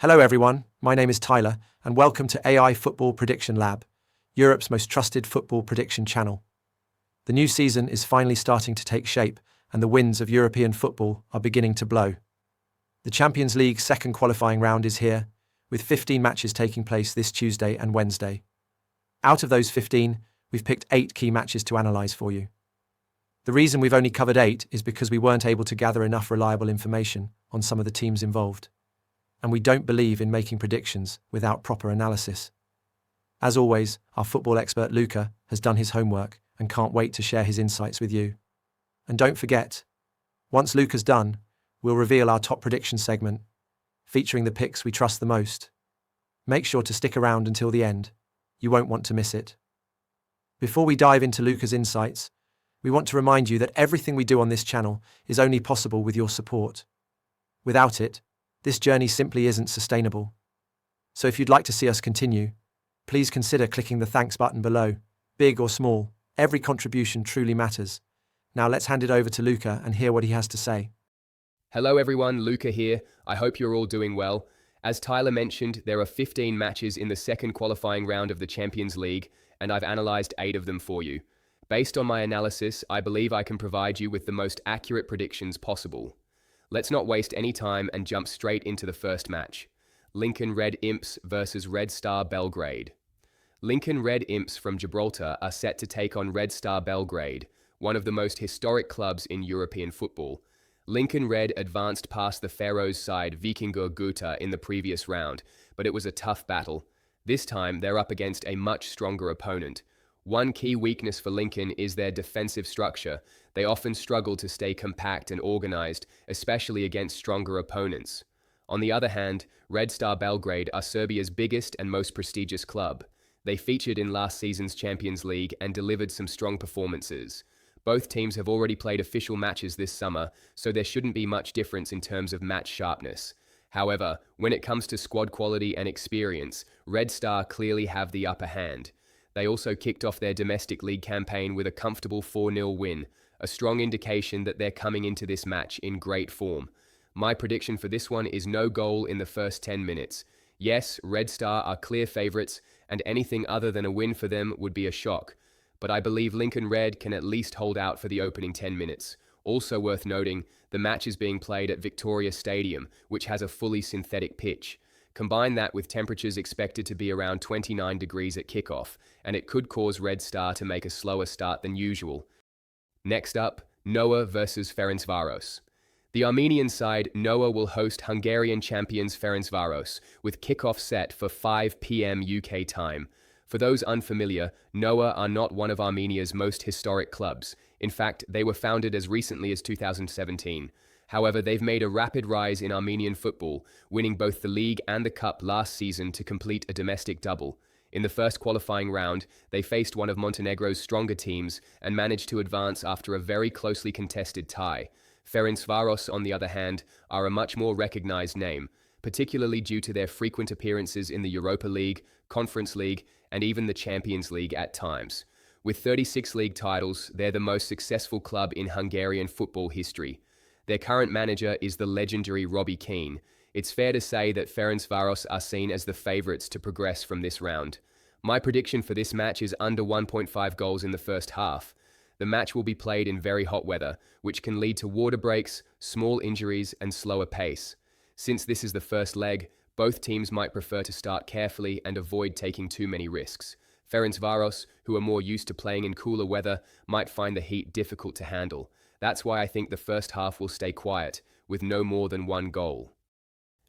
Hello everyone, my name is Tyler, and welcome to AI Football Prediction Lab, Europe's most trusted football prediction channel. The new season is finally starting to take shape, and the winds of European football are beginning to blow. The Champions League's second qualifying round is here, with 15 matches taking place this Tuesday and Wednesday. Out of those 15, we've picked 8 key matches to analyse for you. The reason we've only covered 8 is because we weren't able to gather enough reliable information on some of the teams involved. And we don't believe in making predictions without proper analysis. As always, our football expert Luca has done his homework and can't wait to share his insights with you. And don't forget, once Luca's done, we'll reveal our top prediction segment, featuring the picks we trust the most. Make sure to stick around until the end. You won't want to miss it. Before we dive into Luca's insights, we want to remind you that everything we do on this channel is only possible with your support. Without it, this journey simply isn't sustainable. So if you'd like to see us continue, please consider clicking the thanks button below. Big or small, every contribution truly matters. Now let's hand it over to Luca and hear what he has to say. Hello everyone, Luca here. I hope you're all doing well. As Tyler mentioned, there are 15 matches in the second qualifying round of the Champions League, and I've analysed 8 of them for you. Based on my analysis, I believe I can provide you with the most accurate predictions possible. Let's not waste any time and jump straight into the first match. Lincoln Red Imps versus Red Star Belgrade. Lincoln Red Imps from Gibraltar are set to take on Red Star Belgrade, one of the most historic clubs in European football. Lincoln Red advanced past the Faroes side Víkingur in the previous round, but it was a tough battle. This time, they're up against a much stronger opponent. One key weakness for Lincoln is their defensive structure. They often struggle to stay compact and organized, especially against stronger opponents. On the other hand, Red Star Belgrade are Serbia's biggest and most prestigious club. They featured in last season's Champions League and delivered some strong performances. Both teams have already played official matches this summer, so there shouldn't be much difference in terms of match sharpness. However, when it comes to squad quality and experience, Red Star clearly have the upper hand. They also kicked off their domestic league campaign with a comfortable 4-0 win, a strong indication that they're coming into this match in great form. My prediction for this one is no goal in the first 10 minutes. Yes, Red Star are clear favourites, and anything other than a win for them would be a shock. But I believe Lincoln Red can at least hold out for the opening 10 minutes. Also worth noting, the match is being played at Viktoria Stadium, which has a fully synthetic pitch. Combine that with temperatures expected to be around 29 degrees at kickoff, and it could cause Red Star to make a slower start than usual. Next up, Noah versus Ferencvaros. The Armenian side, Noah, will host Hungarian champions Ferencvaros, with kickoff set for 5 p.m. UK time. For those unfamiliar, Noah are not one of Armenia's most historic clubs. In fact, they were founded as recently as 2017. However, they've made a rapid rise in Armenian football, winning both the league and the cup last season to complete a domestic double. In the first qualifying round, they faced one of Montenegro's stronger teams and managed to advance after a very closely contested tie. Ferencvaros, on the other hand, are a much more recognized name, particularly due to their frequent appearances in the Europa League, Conference League, and even the Champions League at times. With 36 league titles, they're the most successful club in Hungarian football history. Their current manager is the legendary Robbie Keane. It's fair to say that Ferencvaros are seen as the favourites to progress from this round. My prediction for this match is under 1.5 goals in the first half. The match will be played in very hot weather, which can lead to water breaks, small injuries, and slower pace. Since this is the first leg, both teams might prefer to start carefully and avoid taking too many risks. Ferencvaros, who are more used to playing in cooler weather, might find the heat difficult to handle. That's why I think the first half will stay quiet, with no more than 1 goal.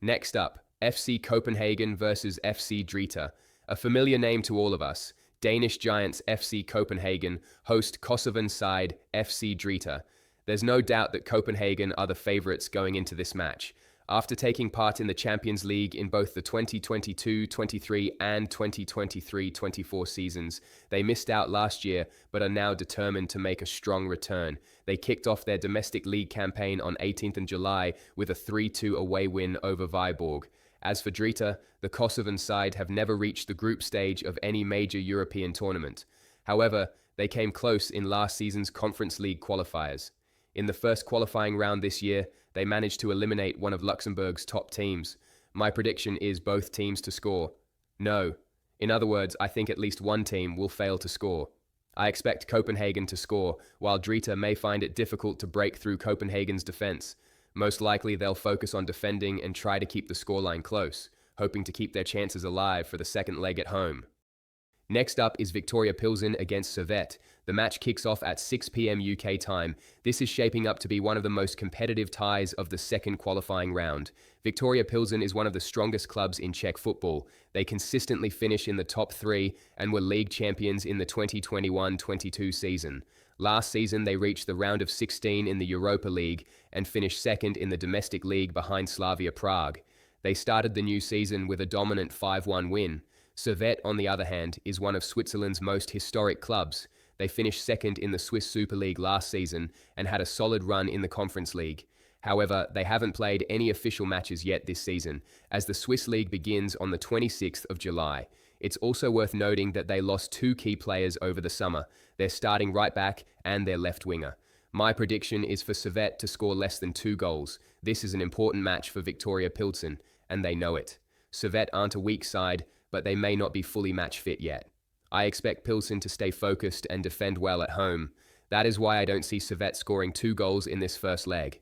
Next up, FC Copenhagen versus FC Drita. A familiar name to all of us. Danish giants FC Copenhagen host Kosovan side FC Drita. There's no doubt that Copenhagen are the favourites going into this match. After taking part in the Champions League in both the 2022-23 and 2023-24 seasons, they missed out last year but are now determined to make a strong return. They kicked off their domestic league campaign on 18th of July with a 3-2 away win over Viborg. As for Drita, the Kosovan side have never reached the group stage of any major European tournament. However, they came close in last season's Conference League qualifiers. In the first qualifying round this year, they managed to eliminate one of Luxembourg's top teams. My prediction is both teams to score. No. In other words, I think at least one team will fail to score. I expect Copenhagen to score, while Drita may find it difficult to break through Copenhagen's defense. Most likely they'll focus on defending and try to keep the scoreline close, hoping to keep their chances alive for the second leg at home. Next up is Viktoria Plzen against Servette. The match kicks off at 6 p.m. UK time. This is shaping up to be one of the most competitive ties of the second qualifying round. Viktoria Plzen is one of the strongest clubs in Czech football. They consistently finish in the top three and were league champions in the 2021-22 season. Last season, they reached the round of 16 in the Europa League and finished second in the domestic league behind Slavia Prague. They started the new season with a dominant 5-1 win. Servette, on the other hand, is one of Switzerland's most historic clubs. They finished second in the Swiss Super League last season and had a solid run in the Conference League. However, they haven't played any official matches yet this season, as the Swiss League begins on the 26th of July. It's also worth noting that they lost two key players over the summer, their starting right back and their left winger. My prediction is for Servette to score less than 2 goals. This is an important match for Viktoria Plzen, and they know it. Servette aren't a weak side, but they may not be fully match fit yet. I expect Plzen to stay focused and defend well at home. That is why I don't see Servette scoring 2 goals in this first leg.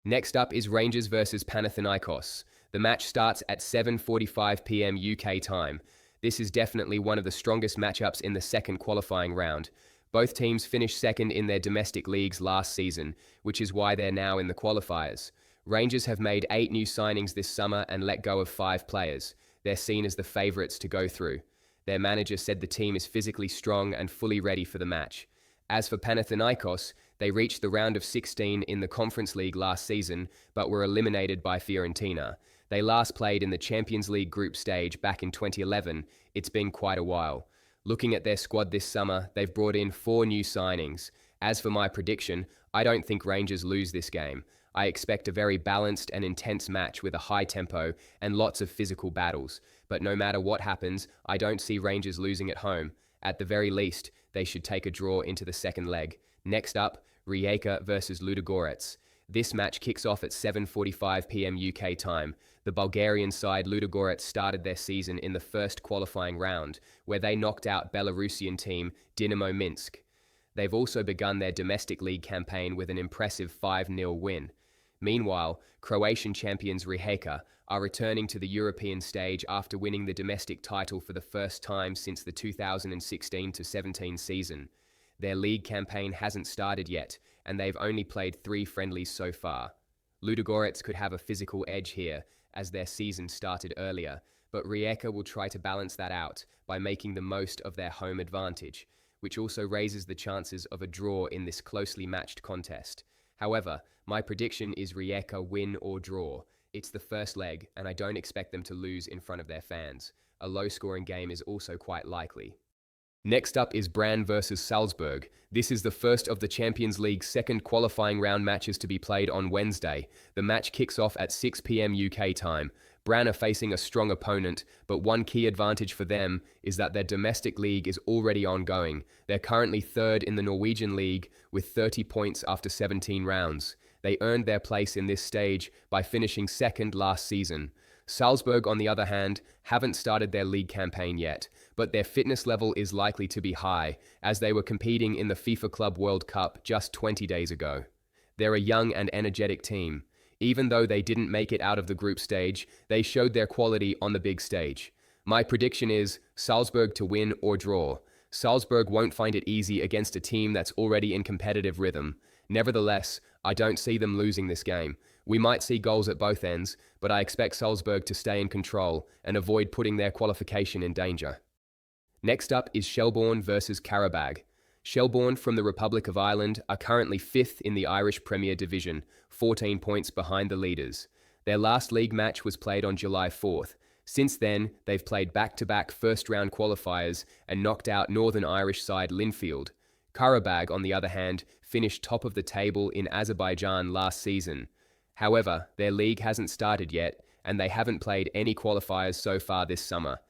Next up is Rangers versus Panathinaikos. The match starts at 7:45 p.m. UK time. This is definitely one of the strongest matchups in the second qualifying round. Both teams finished second in their domestic leagues last season, which is why they're now in the qualifiers. Rangers have made 8 new signings this summer and let go of 5 players. They're seen as the favourites to go through. Their manager said the team is physically strong and fully ready for the match. As for Panathinaikos, they reached the round of 16 in the Conference League last season, but were eliminated by Fiorentina. They last played in the Champions League group stage back in 2011. It's been quite a while. Looking at their squad this summer, they've brought in 4 new signings. As for my prediction, I don't think Rangers lose this game. I expect a very balanced and intense match with a high tempo and lots of physical battles. But no matter what happens, I don't see Rangers losing at home. At the very least, they should take a draw into the second leg. Next up, Rijeka versus Ludogorets. This match kicks off at 7:45 p.m. UK time. The Bulgarian side Ludogorets started their season in the first qualifying round, where they knocked out Belarusian team Dinamo Minsk. They've also begun their domestic league campaign with an impressive 5-0 win. Meanwhile, Croatian champions Rijeka are returning to the European stage after winning the domestic title for the first time since the 2016-17 season. Their league campaign hasn't started yet, and they've only played 3 friendlies so far. Ludogorets could have a physical edge here, as their season started earlier, but Rijeka will try to balance that out by making the most of their home advantage, which also raises the chances of a draw in this closely matched contest. However, my prediction is Rijeka win or draw. It's the first leg, and I don't expect them to lose in front of their fans. A low-scoring game is also quite likely. Next up is Brann versus Salzburg. This is the first of the Champions League's second qualifying round matches to be played on Wednesday. The match kicks off at 6 p.m. UK time. Brann are facing a strong opponent, but one key advantage for them is that their domestic league is already ongoing. They're currently third in the Norwegian league with 30 points after 17 rounds. They earned their place in this stage by finishing second last season. Salzburg, on the other hand, haven't started their league campaign yet, but their fitness level is likely to be high, as they were competing in the FIFA Club World Cup just 20 days ago. They're a young and energetic team. Even though they didn't make it out of the group stage, they showed their quality on the big stage. My prediction is Salzburg to win or draw. Salzburg won't find it easy against a team that's already in competitive rhythm. Nevertheless, I don't see them losing this game. We might see goals at both ends, but I expect Salzburg to stay in control and avoid putting their qualification in danger. Next up is Shelbourne versus Qarabag. Shelbourne from the Republic of Ireland are currently 5th in the Irish Premier Division, 14 points behind the leaders. Their last league match was played on July 4th. Since then, they've played back-to-back first-round qualifiers and knocked out Northern Irish side Linfield. Qarabag, on the other hand, finished top of the table in Azerbaijan last season. However, their league hasn't started yet, and they haven't played any qualifiers so far this summer.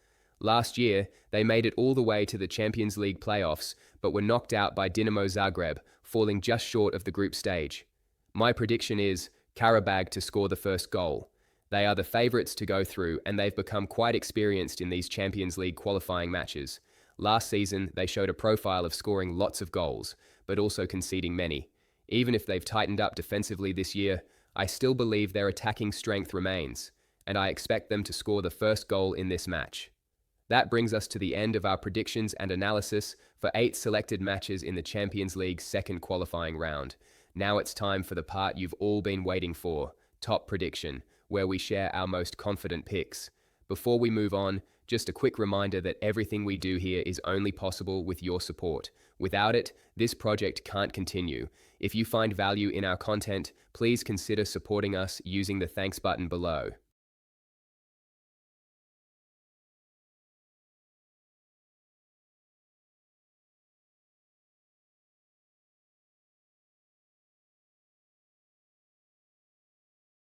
Last year, they made it all the way to the Champions League playoffs, but were knocked out by Dinamo Zagreb, falling just short of the group stage. My prediction is Qarabag to score the first goal. They are the favourites to go through, and they've become quite experienced in these Champions League qualifying matches. Last season, they showed a profile of scoring lots of goals, but also conceding many. Even if they've tightened up defensively this year, I still believe their attacking strength remains, and I expect them to score the first goal in this match. That brings us to the end of our predictions and analysis for 8 selected matches in the Champions League's second qualifying round. Now it's time for the part you've all been waiting for, Top Prediction, where we share our most confident picks. Before we move on, just a quick reminder that everything we do here is only possible with your support. Without it, this project can't continue. If you find value in our content, please consider supporting us using the thanks button below.